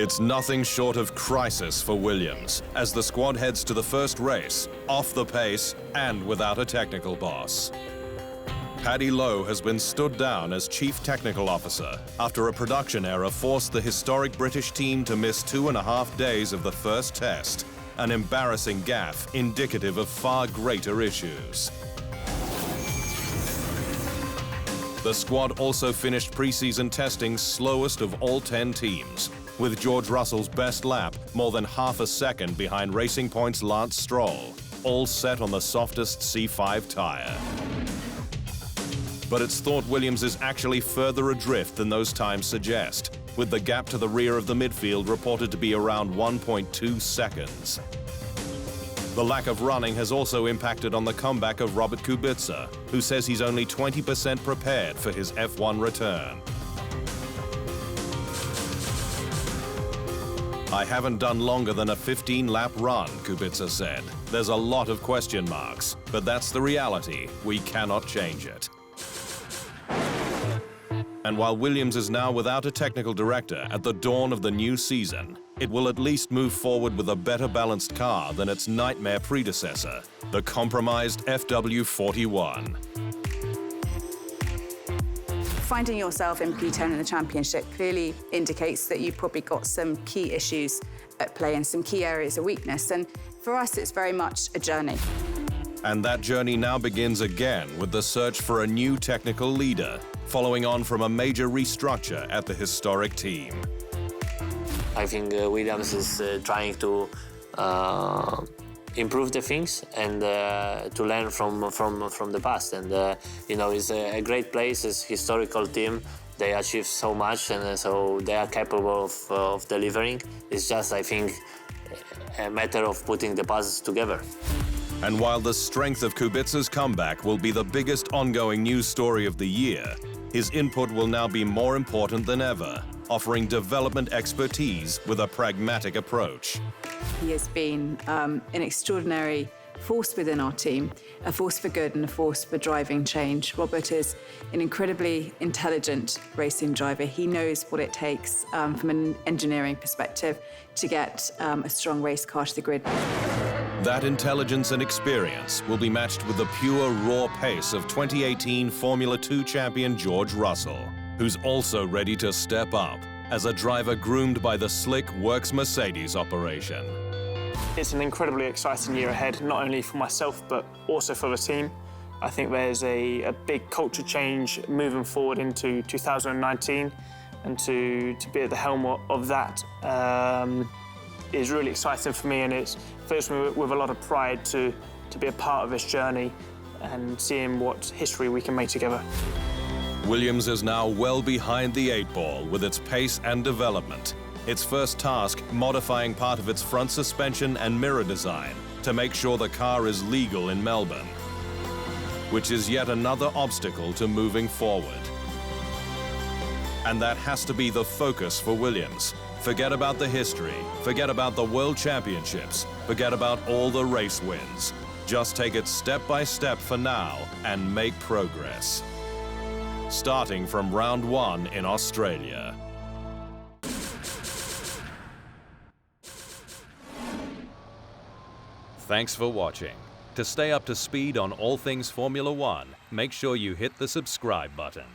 It's nothing short of crisis for Williams as the squad heads to the first race, off the pace and without a technical boss. Paddy Lowe has been stood down as Chief Technical Officer after a production error forced the historic British team to miss 2.5 days of the first test, an embarrassing gaffe indicative of far greater issues. The squad also finished pre-season testing slowest of all 10 teams, with George Russell's best lap more than half a second behind Racing Point's Lance Stroll, all set on the softest C5 tyre. But it's thought Williams is actually further adrift than those times suggest, with the gap to the rear of the midfield reported to be around 1.2 seconds. The lack of running has also impacted on the comeback of ROKiT Kubica, who says he's only 20% prepared for his F1 return. "I haven't done longer than a 15-lap run," Kubica said. "There's a lot of question marks, but that's the reality. We cannot change it." And while Williams is now without a technical director at the dawn of the new season, it will at least move forward with a better balanced car than its nightmare predecessor, the compromised FW41. Finding yourself in P10 in the championship clearly indicates that you've probably got some key issues at play and some key areas of weakness. And for us, it's very much a journey. And that journey now begins again with the search for a new technical leader, following on from a major restructure at the historic team. I think Williams is trying to improve the things and to learn from the past. And you know, it's a great place. It's a historical team. They achieved so much, and so they are capable of delivering. It's just, I think, a matter of putting the puzzles together. And while the strength of Kubica's comeback will be the biggest ongoing news story of the year, his input will now be more important than ever, offering development expertise with a pragmatic approach. He has been an extraordinary force within our team, a force for good and a force for driving change. ROKiT is an incredibly intelligent racing driver. He knows what it takes from an engineering perspective to get a strong race car to the grid. That intelligence and experience will be matched with the pure, raw pace of 2018 Formula 2 champion George Russell, who's also ready to step up as a driver groomed by the slick Works Mercedes operation. It's an incredibly exciting year ahead, not only for myself, but also for the team. I think there's a big culture change moving forward into 2019, and to be at the helm of that is really exciting for me, and it fills me with a lot of pride to be a part of this journey and seeing what history we can make together. Williams is now well behind the 8 ball with its pace and development. Its first task, modifying part of its front suspension and mirror design to make sure the car is legal in Melbourne, which is yet another obstacle to moving forward. And that has to be the focus for Williams. Forget about the history, forget about the World Championships, forget about all the race wins. Just take it step by step for now and make progress. Starting from round 1 in Australia. Thanks for watching. To stay up to speed on all things Formula One, make sure you hit the subscribe button.